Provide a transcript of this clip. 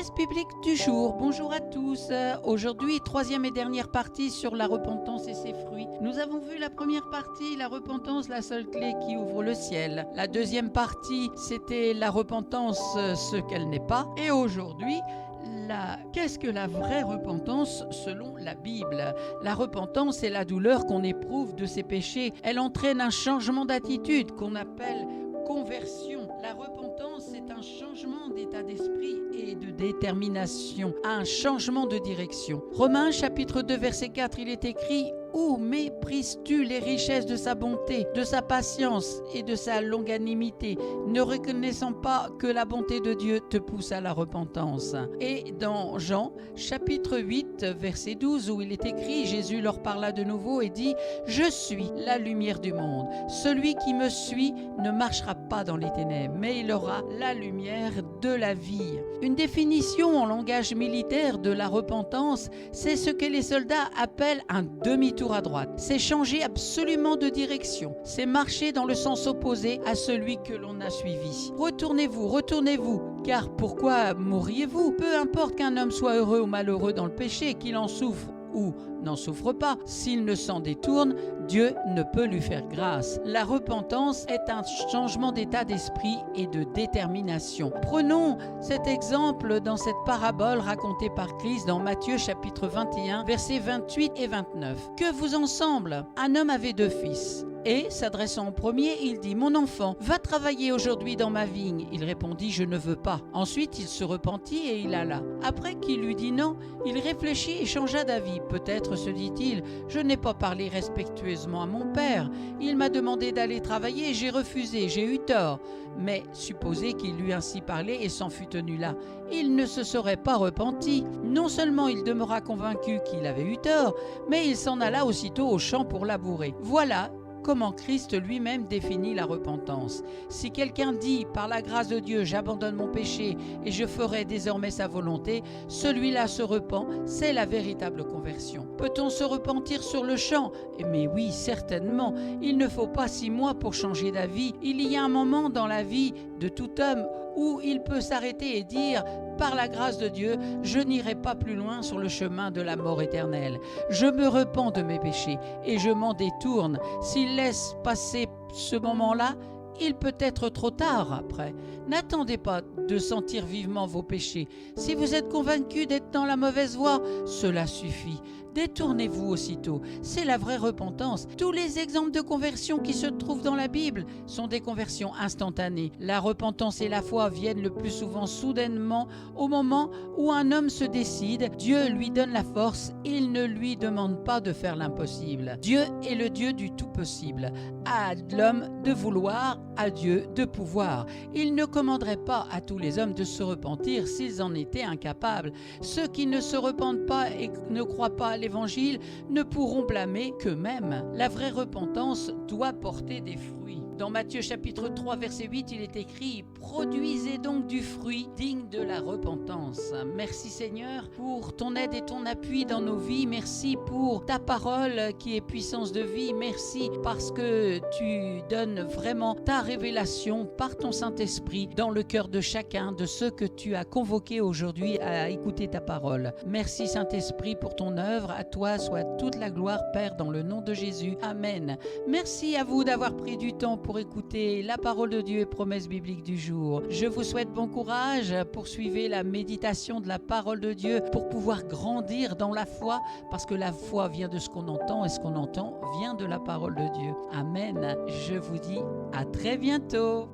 Promesse biblique du jour. Bonjour à tous. Aujourd'hui, troisième et dernière partie sur la repentance et ses fruits. Nous avons vu la première partie, la repentance, la seule clé qui ouvre le ciel. La deuxième partie, c'était la repentance, ce qu'elle n'est pas. Et aujourd'hui, qu'est-ce que la vraie repentance selon la Bible? La repentance est la douleur qu'on éprouve de ses péchés. Elle entraîne un changement d'attitude qu'on appelle conversion. La repentance, c'est un changement d'état d'esprit et de détermination, un changement de direction. Romains chapitre 2 verset 4, il est écrit: où méprises-tu les richesses de sa bonté, de sa patience et de sa longanimité, ne reconnaissant pas que la bonté de Dieu te pousse à la repentance? Et dans Jean chapitre 8 verset 12, où il est écrit, Jésus leur parla de nouveau et dit: je suis la lumière du monde. Celui qui me suit ne marchera pas dans les ténèbres, mais il aura la lumière de la vie. Une définition en langage militaire de la repentance, c'est ce que les soldats appellent un demi-tour à droite. C'est changer absolument de direction. C'est marcher dans le sens opposé à celui que l'on a suivi. Retournez-vous, retournez-vous, car pourquoi mourriez-vous? Peu importe qu'un homme soit heureux ou malheureux dans le péché, qu'il en souffre ou n'en souffre pas, s'il ne s'en détourne, Dieu ne peut lui faire grâce. La repentance est un changement d'état d'esprit et de détermination. Prenons cet exemple dans cette parabole racontée par Christ dans Matthieu chapitre 21, versets 28 et 29. Que vous ensemble, un homme avait 2 fils. Et, s'adressant au premier, il dit: mon enfant, va travailler aujourd'hui dans ma vigne. Il répondit: je ne veux pas. Ensuite, il se repentit et il alla. Après qu'il lui dit non, il réfléchit et changea d'avis. Peut-être, se dit-il, je n'ai pas parlé respectueusement à mon père. Il m'a demandé d'aller travailler et j'ai refusé, j'ai eu tort. Mais supposez qu'il lui ainsi parlé et s'en fût tenu là. Il ne se serait pas repenti. Non seulement il demeura convaincu qu'il avait eu tort, mais il s'en alla aussitôt au champ pour labourer. Voilà comment Christ lui-même définit la repentance. Si quelqu'un dit « par la grâce de Dieu, j'abandonne mon péché et je ferai désormais sa volonté », celui-là se repent, c'est la véritable conversion. Peut-on se repentir sur le champ? Mais oui, certainement. Il ne faut pas 6 mois pour changer d'avis. Il y a un moment dans la vie de tout homme où il peut s'arrêter et dire « par la grâce de Dieu, je n'irai pas plus loin sur le chemin de la mort éternelle. Je me repens de mes péchés et je m'en détourne. » S'il laisse passer ce moment-là, il peut être trop tard après. N'attendez pas de sentir vivement vos péchés. Si vous êtes convaincu d'être dans la mauvaise voie, cela suffit. Détournez-vous aussitôt. C'est la vraie repentance. Tous les exemples de conversion qui se trouvent dans la Bible sont des conversions instantanées. La repentance et la foi viennent le plus souvent soudainement au moment où un homme se décide. Dieu lui donne la force. Il ne lui demande pas de faire l'impossible. Dieu est le Dieu du tout possible. À l'homme de vouloir, à Dieu de pouvoir. Il ne commanderait pas à tous les hommes de se repentir s'ils en étaient incapables. Ceux qui ne se repentent pas et ne croient pas à l'Évangile ne pourront blâmer qu'eux-mêmes. La vraie repentance doit porter des fruits. Dans Matthieu chapitre 3 verset 8, il est écrit: produisez donc du fruit digne de la repentance. Merci Seigneur pour ton aide et ton appui dans nos vies. Merci pour ta parole qui est puissance de vie. Merci parce que tu donnes vraiment ta révélation par ton Saint-Esprit dans le cœur de chacun de ceux que tu as convoqués aujourd'hui à écouter ta parole. Merci Saint-Esprit pour ton œuvre. À toi soit toute la gloire, Père, dans le nom de Jésus. Amen. Merci à vous d'avoir pris du temps pour écouter la parole de Dieu et promesse biblique du jour. Je vous souhaite bon courage. Poursuivez la méditation de la parole de Dieu pour pouvoir grandir dans la foi, parce que la foi vient de ce qu'on entend et ce qu'on entend vient de la parole de Dieu. Amen. Je vous dis à très bientôt.